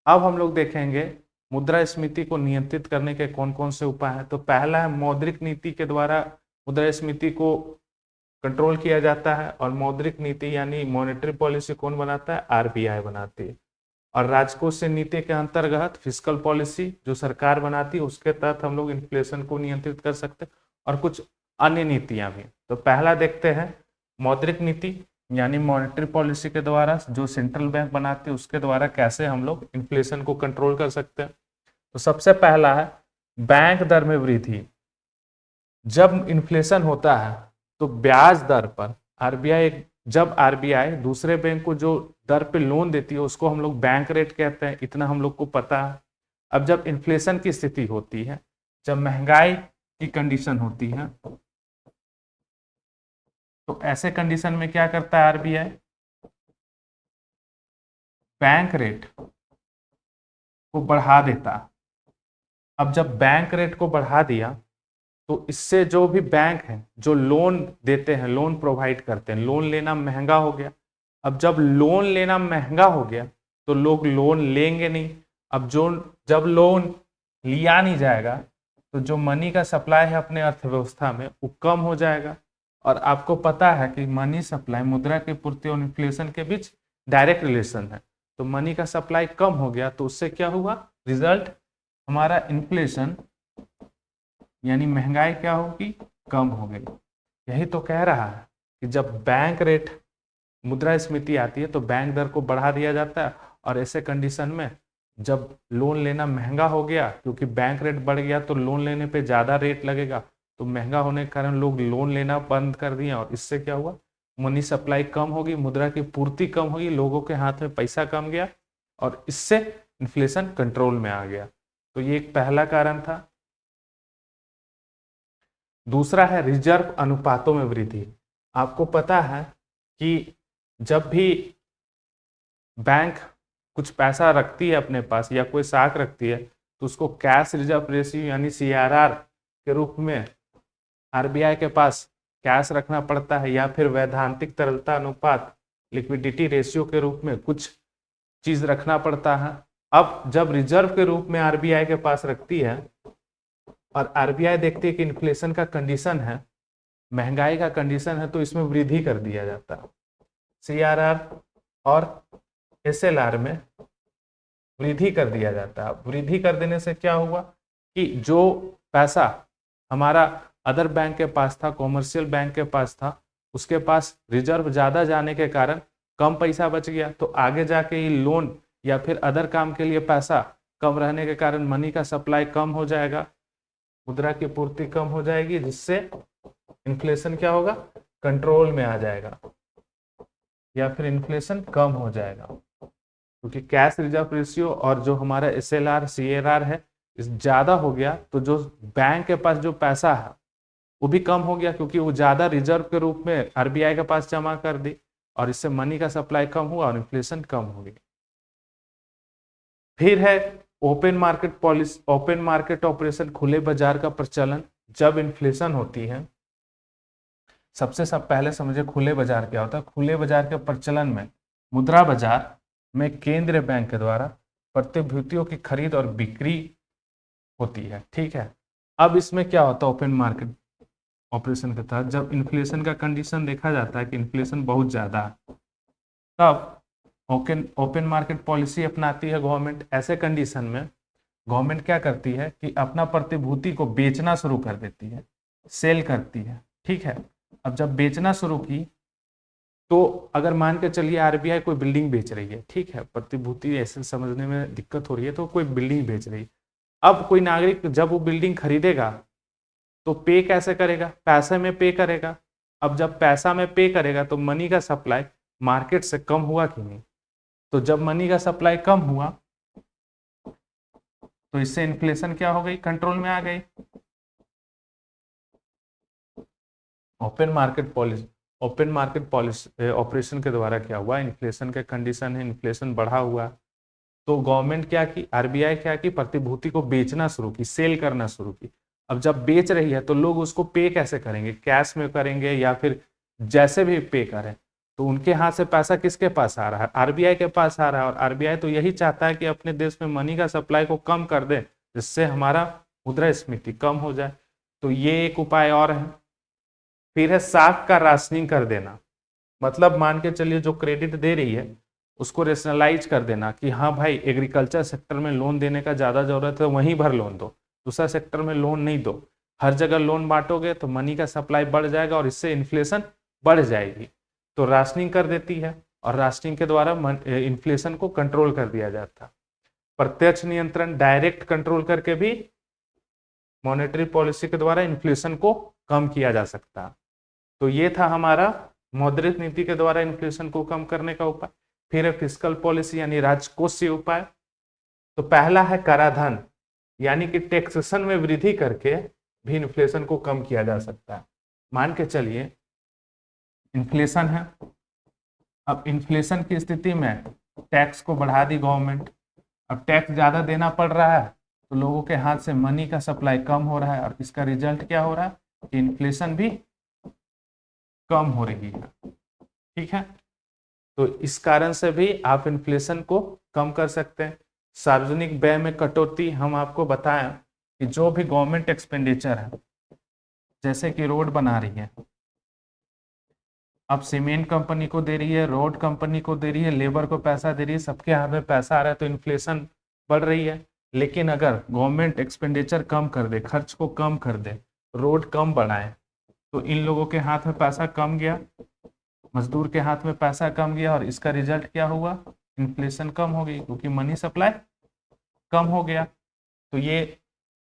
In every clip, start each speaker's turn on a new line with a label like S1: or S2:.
S1: अब हम लोग देखेंगे मुद्रास्फीति को नियंत्रित करने के कौन कौन से उपाय हैं। तो पहला है मौद्रिक नीति के द्वारा मुद्रास्फीति को कंट्रोल किया जाता है, और मौद्रिक नीति यानी मॉनेटरी पॉलिसी कौन बनाता है? आरबीआई बनाती है। और राजकोषीय नीति के अंतर्गत फिस्कल पॉलिसी जो सरकार बनाती है, उसके तहत हम लोग इन्फ्लेशन को नियंत्रित कर सकते हैं, और कुछ अन्य नीतियां भी। तो पहला देखते हैं मौद्रिक नीति यानी मॉनेटरी पॉलिसी के द्वारा जो सेंट्रल बैंक बनाती है, उसके द्वारा कैसे हम लोग इन्फ्लेशन को कंट्रोल कर सकते हैं। तो सबसे पहला है बैंक दर में वृद्धि। जब इन्फ्लेशन होता है तो ब्याज दर पर जब आरबीआई दूसरे बैंक को जो दर पे लोन देती है उसको हम लोग बैंक रेट कहते हैं, इतना हम लोग को पता है। अब जब इन्फ्लेशन की स्थिति होती है, जब महंगाई की कंडीशन होती है, तो ऐसे कंडीशन में क्या करता है आरबीआई? बैंक रेट को बढ़ा देता। अब जब बैंक रेट को बढ़ा दिया तो इससे जो भी बैंक हैं जो लोन देते हैं, लोन प्रोवाइड करते हैं, लोन लेना महंगा हो गया। अब जब लोन लेना महंगा हो गया तो लोग लोन लेंगे नहीं। अब जब लोन लिया नहीं जाएगा तो जो मनी का सप्लाई है अपने अर्थव्यवस्था में वो कम हो जाएगा। और आपको पता है कि मनी सप्लाई, मुद्रा की पूर्ति और इन्फ्लेशन के बीच डायरेक्ट रिलेशन है। तो मनी का सप्लाई कम हो गया तो उससे क्या हुआ? रिजल्ट हमारा इन्फ्लेशन यानी महंगाई क्या होगी? कम हो गई। यही तो कह रहा है कि जब बैंक रेट मुद्रास्फीति आती है तो बैंक दर को बढ़ा दिया जाता है, और ऐसे कंडीशन में जब लोन लेना महंगा हो गया, क्योंकि बैंक रेट बढ़ गया तो लोन लेने पे ज़्यादा रेट लगेगा, तो महंगा होने के कारण लोग लोन लेना बंद कर दिए, और इससे क्या हुआ? मनी सप्लाई कम होगी, मुद्रा की पूर्ति कम होगी, लोगों के हाथ में पैसा कम गया, और इससे इन्फ्लेशन कंट्रोल में आ गया। तो ये एक पहला कारण था। दूसरा है रिजर्व अनुपातों में वृद्धि। आपको पता है कि जब भी बैंक कुछ पैसा रखती है अपने पास या कोई साख रखती है तो उसको कैश रिजर्व रेशियो यानी सीआरआर के रूप में आरबीआई के पास कैश रखना पड़ता है, या फिर वैधानिक तरलता अनुपात लिक्विडिटी रेशियो के रूप में कुछ चीज रखना पड़ता है। अब जब रिजर्व के रूप में आरबीआई के पास रखती है और आरबीआई देखती है कि इन्फ्लेशन का कंडीशन है, महंगाई का कंडीशन है, तो इसमें वृद्धि कर दिया जाता है। सीआरआर और एसएलआर में वृद्धि कर दिया जाता है। वृद्धि कर देने से क्या हुआ कि जो पैसा हमारा अदर बैंक के पास था, कॉमर्शियल बैंक के पास था, उसके पास रिजर्व ज्यादा जाने के कारण कम पैसा बच गया, तो आगे जाके ये लोन या फिर अदर काम के लिए पैसा कम रहने के कारण मनी का सप्लाई कम हो जाएगा, मुद्रा की पूर्ति कम हो जाएगी, जिससे इन्फ्लेशन क्या होगा? कंट्रोल में आ जाएगा, या फिर इन्फ्लेशन कम हो जाएगा। क्योंकि कैश रिजर्व रेशियो और जो हमारा एसएलआर सीआरआर है इस ज्यादा हो गया, तो जो बैंक के पास जो पैसा है वो भी कम हो गया, क्योंकि वो ज्यादा रिजर्व के रूप में आरबीआई के पास जमा कर दी, और इससे मनी का सप्लाई कम हुआ और इन्फ्लेशन कम हो गई। फिर है open market policy, open market operation, खुले बाजार का प्रचलन। जब इन्फ्लेशन होती है, सब पहले समझे खुले बाजार क्या होता है। खुले बाजार के प्रचलन में मुद्रा बाजार में केंद्रीय बैंक के द्वारा प्रतिभूतियों की खरीद और बिक्री होती है, ठीक है। अब इसमें क्या होता है? ओपन मार्केट ऑपरेशन के तहत जब इन्फ्लेशन का कंडीशन देखा जाता है कि इन्फ्लेशन बहुत ज्यादा है, तब ओपन मार्केट पॉलिसी अपनाती है गवर्नमेंट। ऐसे कंडीशन में गवर्नमेंट क्या करती है कि अपना प्रतिभूति को बेचना शुरू कर देती है, सेल करती है, ठीक है। अब जब बेचना शुरू की तो अगर मान के चलिए आरबीआई कोई बिल्डिंग बेच रही है, ठीक है, प्रतिभूति ऐसे समझने में दिक्कत हो रही है, तो कोई बिल्डिंग बेच रही है। अब कोई नागरिक जब वो बिल्डिंग खरीदेगा तो पे कैसे करेगा? पैसे में पे करेगा। अब जब पैसा में पे करेगा तो मनी का सप्लाई मार्केट से कम हुआ कि नहीं? तो जब मनी का सप्लाई कम हुआ तो इससे इन्फ्लेशन क्या हो गई? कंट्रोल में आ गई। ओपन मार्केट पॉलिसी ऑपरेशन के द्वारा क्या हुआ? इन्फ्लेशन के कंडीशन है, इन्फ्लेशन बढ़ा हुआ, तो गवर्नमेंट क्या की, आरबीआई क्या की, प्रतिभूति को बेचना शुरू की, सेल करना शुरू की। अब जब बेच रही है तो लोग उसको पे कैसे करेंगे? कैश में करेंगे या फिर जैसे भी पे करें, तो उनके हाथ से पैसा किसके पास आ रहा है? आरबीआई के पास आ रहा है। और आरबीआई तो यही चाहता है कि अपने देश में मनी का सप्लाई को कम कर दे, जिससे हमारा मुद्रास्फीति कम हो जाए। तो ये एक उपाय और है। फिर है साख का राशनिंग कर देना। मतलब मान के चलिए जो क्रेडिट दे रही है उसको रेशनलाइज कर देना कि हाँ भाई, एग्रीकल्चर सेक्टर में लोन देने का ज़्यादा जरूरत है, वहीं भर लोन दो, दूसरा सेक्टर में लोन नहीं दो। हर जगह लोन बांटोगे तो मनी का सप्लाई बढ़ जाएगा और इससे इन्फ्लेशन बढ़ जाएगी। तो राशनिंग कर देती है और राशनिंग के द्वारा इन्फ्लेशन को कंट्रोल कर दिया जाता। प्रत्यक्ष नियंत्रण, डायरेक्ट कंट्रोल करके भी मॉनेटरी पॉलिसी के द्वारा इन्फ्लेशन को कम किया जा सकता। तो ये था हमारा मौद्रिक नीति के द्वारा इन्फ्लेशन को कम करने का उपाय। फिर है फिस्कल पॉलिसी यानी राजकोषीय उपाय। तो पहला है कराधान, यानी कि टैक्सेशन में वृद्धि करके भी इन्फ्लेशन को कम किया जा सकता है। मान के चलिए इन्फ्लेशन है, अब इन्फ्लेशन की स्थिति में टैक्स को बढ़ा दी गवर्नमेंट। अब टैक्स ज्यादा देना पड़ रहा है तो लोगों के हाथ से मनी का सप्लाई कम हो रहा है और इसका रिजल्ट क्या हो रहा है कि इन्फ्लेशन भी कम हो रही है। ठीक है, तो इस कारण से भी आप इन्फ्लेशन को कम कर सकते हैं। सार्वजनिक व्यय में कटौती, हम आपको बताएं कि जो भी गवर्नमेंट एक्सपेंडिचर है, जैसे कि रोड बना रही है, अब सीमेंट कंपनी को दे रही है, रोड कंपनी को दे रही है, लेबर को पैसा दे रही है, सबके हाथ में पैसा आ रहा है, तो इन्फ्लेशन बढ़ रही है। लेकिन अगर गवर्नमेंट एक्सपेंडिचर कम कर दे, खर्च को कम कर दे, रोड कम बढ़ाए, तो इन लोगों के हाथ में पैसा कम गया, मजदूर के हाथ में पैसा कम गया और इसका रिजल्ट क्या हुआ? इन्फ्लेशन कम हो गई, क्योंकि मनी सप्लाई कम हो गया। तो ये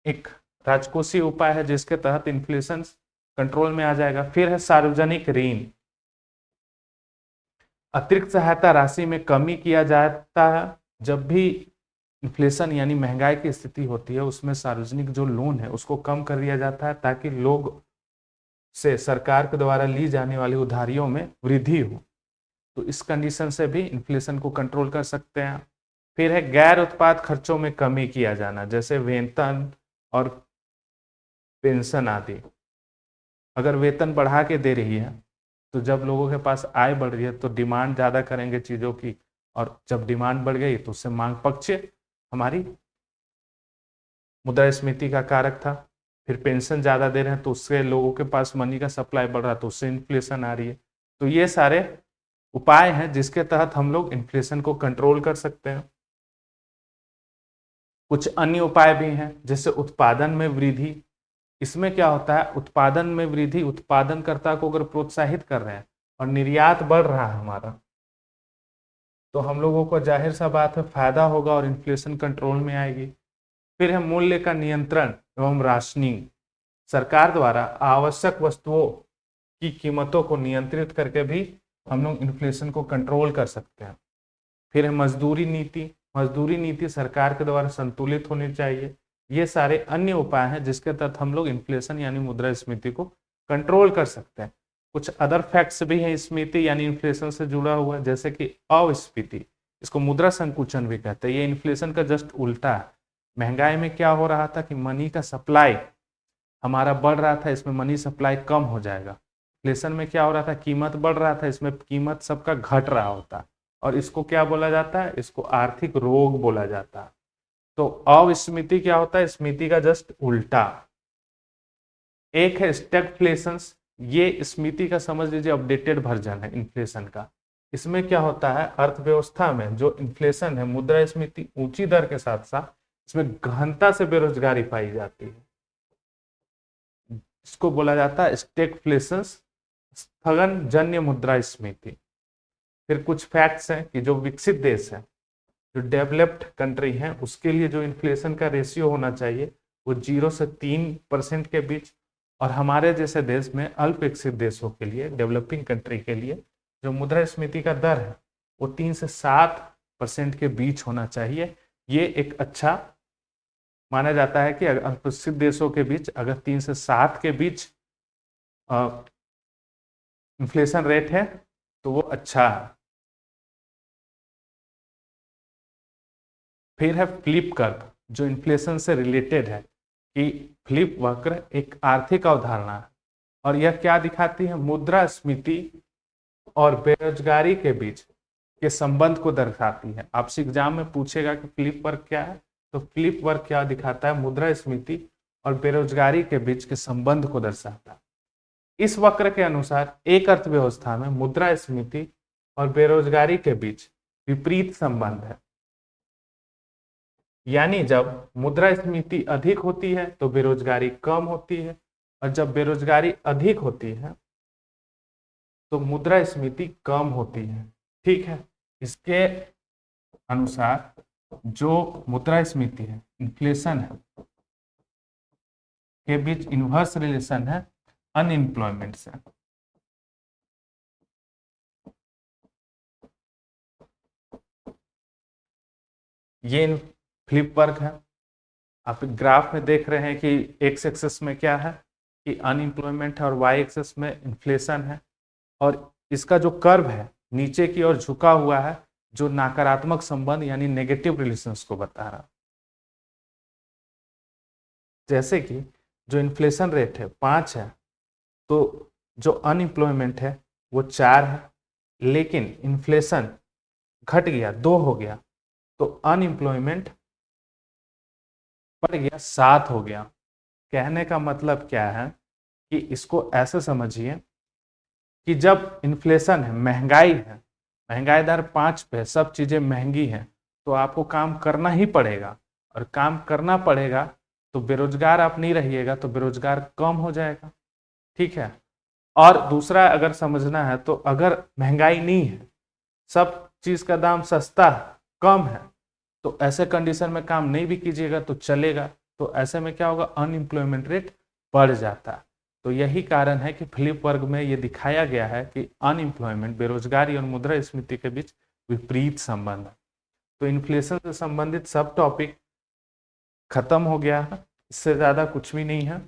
S1: एक राजकोषीय उपाय है जिसके तहत इन्फ्लेशन कंट्रोल में आ जाएगा। फिर है सार्वजनिक ऋण। अतिरिक्त सहायता राशि में कमी किया जाता है। जब भी इन्फ्लेशन यानी महंगाई की स्थिति होती है, उसमें सार्वजनिक जो लोन है उसको कम कर दिया जाता है ताकि लोग से सरकार के द्वारा ली जाने वाली उधारियों में वृद्धि हो। तो इस कंडीशन से भी इन्फ्लेशन को कंट्रोल कर सकते हैं। फिर है गैर उत्पाद खर्चों में कमी किया जाना, जैसे वेतन और पेंशन आदि। अगर वेतन बढ़ा के दे रही है तो जब लोगों के पास आय बढ़ रही है तो डिमांड ज़्यादा करेंगे चीज़ों की, और जब डिमांड बढ़ गई तो उससे मांग पक्ष हमारी मुद्रास्फीति का कारक था। फिर पेंशन ज़्यादा दे रहे हैं तो उससे लोगों के पास मनी का सप्लाई बढ़ रहा है, तो उससे इन्फ्लेशन आ रही है। तो ये सारे उपाय हैं जिसके तहत हम लोग इन्फ्लेशन को कंट्रोल कर सकते हैं। कुछ अन्य उपाय भी हैं, जैसे उत्पादन में वृद्धि। इसमें क्या होता है, उत्पादन में वृद्धि, उत्पादनकर्ता को अगर प्रोत्साहित कर रहे हैं और निर्यात बढ़ रहा है हमारा, तो हम लोगों को जाहिर सा बात है फायदा होगा और इन्फ्लेशन कंट्रोल में आएगी। फिर है मूल्य का नियंत्रण एवं राशनिंग। सरकार द्वारा आवश्यक वस्तुओं की कीमतों को नियंत्रित करके भी हम लोग इन्फ्लेशन को कंट्रोल कर सकते हैं। फिर है मजदूरी नीति। मजदूरी नीति सरकार के द्वारा संतुलित होनी चाहिए। ये सारे अन्य उपाय हैं जिसके तहत हम लोग इन्फ्लेशन यानी मुद्रास्फीति को कंट्रोल कर सकते हैं। कुछ अदर फैक्ट्स भी हैं स्फीति यानी इन्फ्लेशन से जुड़ा हुआ, जैसे कि अस्फीति, इसको मुद्रा संकुचन भी कहते हैं। ये इन्फ्लेशन का जस्ट उल्टा है। महंगाई में क्या हो रहा था कि मनी का सप्लाई हमारा बढ़ रहा था, इसमें मनी सप्लाई कम हो जाएगा। इन्फ्लेशन में क्या हो रहा था, कीमत बढ़ रहा था, इसमें कीमत सबका घट रहा होता, और इसको क्या बोला जाता है, इसको आर्थिक रोग बोला जाता है। तो अस्फीति क्या होता है, स्मृति का जस्ट उल्टा। एक है स्टैगफ्लेशन, ये स्मृति का समझ लीजिए अपडेटेड वर्जन है इन्फ्लेशन का। इसमें क्या होता है, अर्थव्यवस्था में जो इन्फ्लेशन है, मुद्रास्फीति ऊंची दर के साथ साथ इसमें गहनता से बेरोजगारी पाई जाती है, इसको बोला जाता है स्टैगफ्लेशन, स्थगन जन्य मुद्रास्फीति। फिर कुछ फैक्ट्स हैं कि जो विकसित देश है, जो डेवलप्ड कंट्री है, उसके लिए जो इन्फ्लेशन का रेशियो होना चाहिए वो 0 से 3% के बीच, और हमारे जैसे देश में अल्प विकसित देशों के लिए, डेवलपिंग कंट्री के लिए जो मुद्रास्फीति का दर है वो 3 से 7% के बीच होना चाहिए। ये एक अच्छा माना जाता है कि अल्प विकसित देशों के बीच अगर 3 से 7 के बीच इन्फ्लेशन रेट है तो वो अच्छा है। फिर है फ्लिप कर्व, जो इन्फ्लेशन से रिलेटेड है, कि फ्लिप वक्र एक आर्थिक अवधारणा है और यह क्या दिखाती है, मुद्रास्फीति और बेरोजगारी के बीच के संबंध को दर्शाती है। आपसे एग्जाम में पूछेगा कि फ्लिप वर्क क्या है, तो फ्लिप वर्क क्या दिखाता है, मुद्रास्फीति और बेरोजगारी के बीच के संबंध को दर्शाता है। इस वक्र के अनुसार एक अर्थव्यवस्था में मुद्रास्फीति और बेरोजगारी के बीच विपरीत संबंध है। यानी जब मुद्रास्फीति अधिक होती है तो बेरोजगारी कम होती है, और जब बेरोजगारी अधिक होती है तो मुद्रास्फीति कम होती है। ठीक है, इसके अनुसार जो मुद्रास्फीति है, इन्फ्लेशन है, के बीच इनवर्स रिलेशन है अनएम्प्लॉयमेंट से। ये फ्लिप वर्क है। आप ग्राफ में देख रहे हैं कि एक्स एक्सिस में क्या है कि अनएम्प्लॉयमेंट है और वाई एक्सिस में इन्फ्लेशन है, और इसका जो कर्व है नीचे की ओर झुका हुआ है, जो नकारात्मक संबंध यानी नेगेटिव रिलेशंस को बता रहा। जैसे कि जो इन्फ्लेशन रेट है 5 है, तो जो अनएम्प्लॉयमेंट है वो 4 है, लेकिन इन्फ्लेशन घट गया, 2 हो गया, तो अनएम्प्लॉयमेंट बढ़ गया, 7 हो गया। कहने का मतलब क्या है कि इसको ऐसे समझिए कि जब इन्फ्लेशन है, महंगाई है, महंगाई दर 5 पे, सब चीजें महंगी हैं, तो आपको काम करना ही पड़ेगा, और काम करना पड़ेगा तो बेरोजगार आप नहीं रहिएगा, तो बेरोजगार कम हो जाएगा। ठीक है, और दूसरा अगर समझना है तो अगर महंगाई नहीं है, सब चीज का दाम सस्ता है, कम है, तो ऐसे कंडीशन में काम नहीं भी कीजिएगा तो चलेगा, तो ऐसे में क्या होगा, अनएम्प्लॉयमेंट रेट बढ़ जाता है। तो यही कारण है कि फ्लिप वर्ग में ये दिखाया गया है कि अनएम्प्लॉयमेंट, बेरोजगारी और मुद्रास्फीति के बीच विपरीत संबंध है। तो इन्फ्लेशन से संबंधित सब टॉपिक खत्म हो गया है, इससे ज्यादा कुछ भी नहीं है।